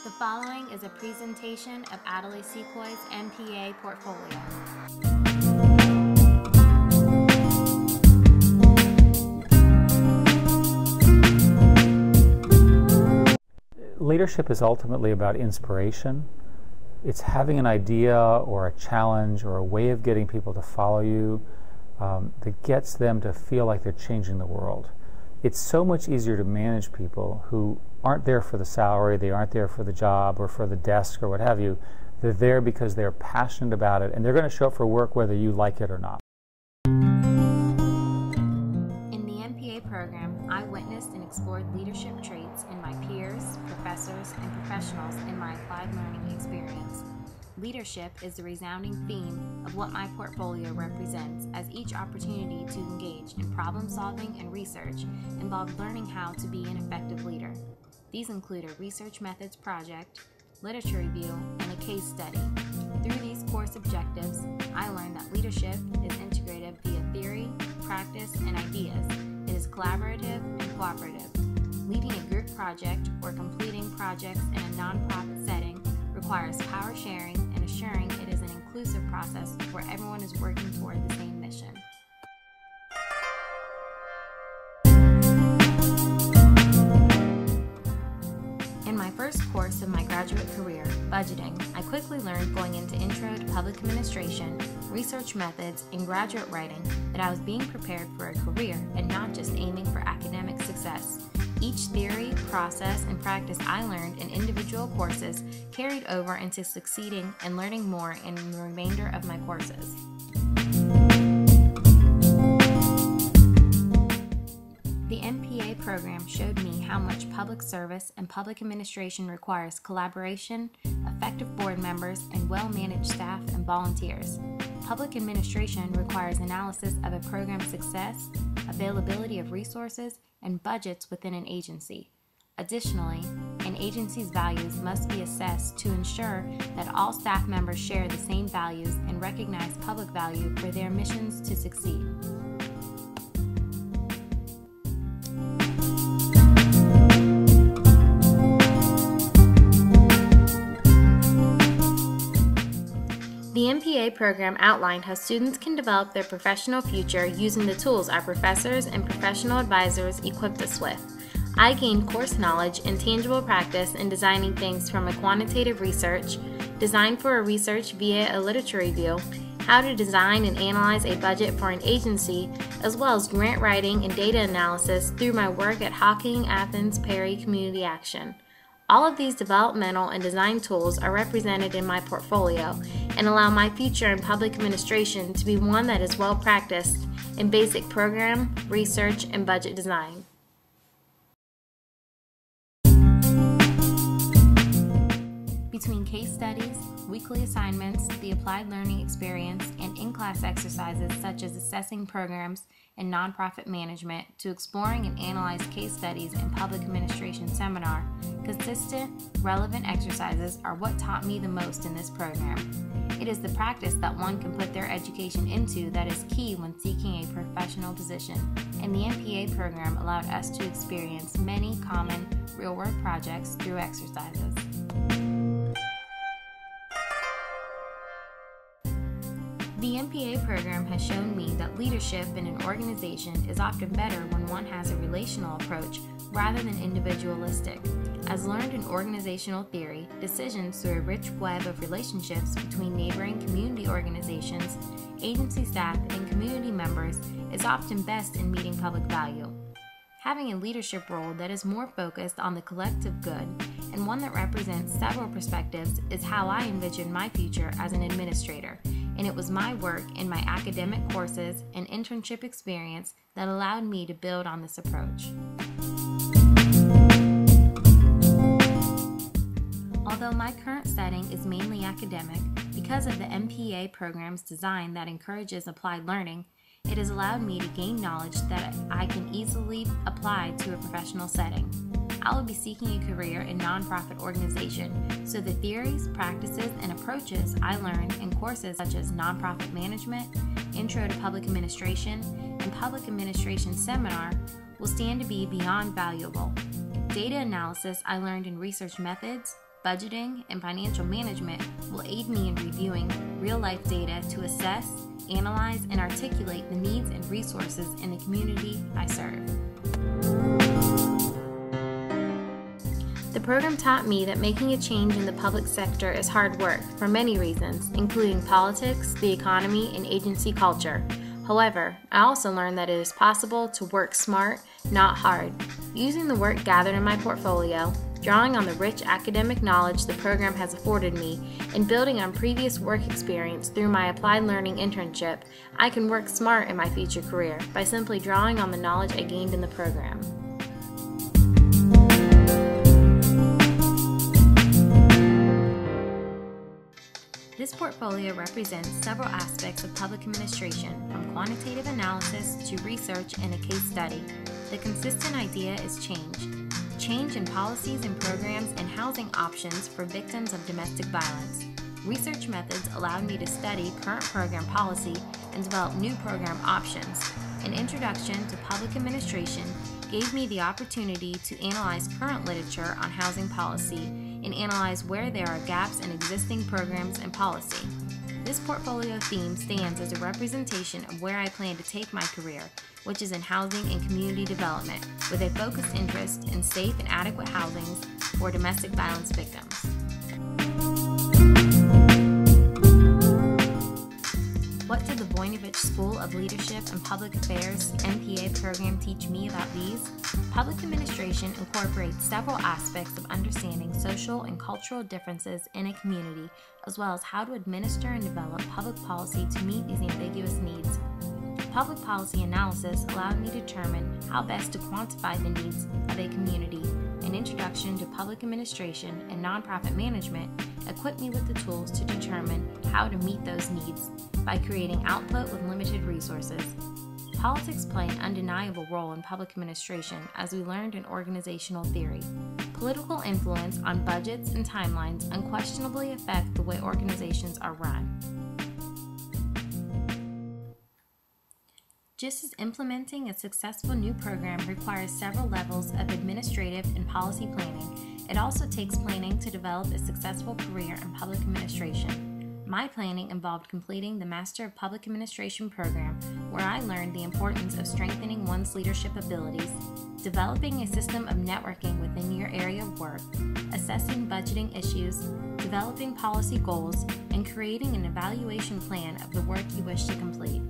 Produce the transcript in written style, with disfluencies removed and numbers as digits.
The following is a presentation of Adelaide Sequoy's MPA portfolio. Leadership is ultimately about inspiration. It's having an idea or a challenge or a way of getting people to follow you that gets them to feel like they're changing the world. It's so much easier to manage people who aren't there for the salary, they aren't there for the job or for the desk or what have you. They're there because they're passionate about it and they're going to show up for work whether you like it or not. In the MPA program, I witnessed and explored leadership traits in my peers, professors, and professionals in my applied learning experience. Leadership is the resounding theme of what my portfolio represents, as each opportunity to engage in problem solving and research involved learning how to be an effective leader. These include a research methods project, literature review, and a case study. Through these course objectives, I learned that leadership is integrative via theory, practice, and ideas. It is collaborative and cooperative. Leading a group project or completing projects in a nonprofit setting requires power sharing and assuring it is an inclusive process where everyone is working toward the same mission. In my first course of my graduate career, budgeting, I quickly learned going into Intro to Public Administration, research methods, and graduate writing that I was being prepared for a career and not just aiming for academic success. Each theory, process, and practice I learned in individual courses carried over into succeeding and learning more in the remainder of my courses. The MPA program showed me how much public service and public administration requires collaboration, effective board members, and well-managed staff and volunteers. Public administration requires analysis of a program's success, availability of resources, and budgets within an agency. Additionally, an agency's values must be assessed to ensure that all staff members share the same values and recognize public value for their missions to succeed. The MPA program outlined how students can develop their professional future using the tools our professors and professional advisors equipped us with. I gained course knowledge and tangible practice in designing things from a quantitative research, design for a research via a literature review, how to design and analyze a budget for an agency, as well as grant writing and data analysis through my work at Hocking, Athens, Perry Community Action. All of these developmental and design tools are represented in my portfolio and allow my future in public administration to be one that is well practiced in basic program, research, and budget design. Between case studies, weekly assignments, the applied learning experience, and in-class exercises such as assessing programs and nonprofit management to exploring and analyze case studies in public administration seminar, consistent, relevant exercises are what taught me the most in this program. It is the practice that one can put their education into that is key when seeking a professional position, and the MPA program allowed us to experience many common real-world projects through exercises. The MPA program has shown me that leadership in an organization is often better when one has a relational approach rather than individualistic. As learned in organizational theory, decisions through a rich web of relationships between neighboring community organizations, agency staff, and community members is often best in meeting public value. Having a leadership role that is more focused on the collective good and one that represents several perspectives is how I envision my future as an administrator. And it was my work in my academic courses and internship experience that allowed me to build on this approach. Although my current setting is mainly academic, because of the MPA program's design that encourages applied learning, it has allowed me to gain knowledge that I can easily apply to a professional setting. I will be seeking a career in nonprofit organization, so the theories, practices, and approaches I learned in courses such as nonprofit management, Intro to Public Administration, and Public Administration Seminar will stand to be beyond valuable. Data analysis I learned in research methods, budgeting, and financial management will aid me in reviewing real-life data to assess, analyze, and articulate the needs and resources in the community I serve. The program taught me that making a change in the public sector is hard work for many reasons, including politics, the economy, and agency culture. However, I also learned that it is possible to work smart, not hard. Using the work gathered in my portfolio, drawing on the rich academic knowledge the program has afforded me, and building on previous work experience through my applied learning internship, I can work smart in my future career by simply drawing on the knowledge I gained in the program. This portfolio represents several aspects of public administration, from quantitative analysis to research and a case study. The consistent idea is change. Change in policies and programs and housing options for victims of domestic violence. Research methods allowed me to study current program policy and develop new program options. An introduction to public administration gave me the opportunity to analyze current literature on housing policy and analyze where there are gaps in existing programs and policy. This portfolio theme stands as a representation of where I plan to take my career, which is in housing and community development, with a focused interest in safe and adequate housings for domestic violence victims. What did the Voinovich School of Leadership and Public Affairs MPA program teach me about these? Public administration incorporates several aspects of understanding social and cultural differences in a community, as well as how to administer and develop public policy to meet these ambiguous needs. Public policy analysis allowed me to determine how best to quantify the needs of a community. An introduction to public administration and nonprofit management equipped me with the tools to determine how to meet those needs by creating output with limited resources. Politics play an undeniable role in public administration, as we learned in organizational theory. Political influence on budgets and timelines unquestionably affect the way organizations are run. Just as implementing a successful new program requires several levels of administrative and policy planning, it also takes planning to develop a successful career in public administration. My planning involved completing the Master of Public Administration program, where I learned the importance of strengthening one's leadership abilities, developing a system of networking within your area of work, assessing budgeting issues, developing policy goals, and creating an evaluation plan of the work you wish to complete.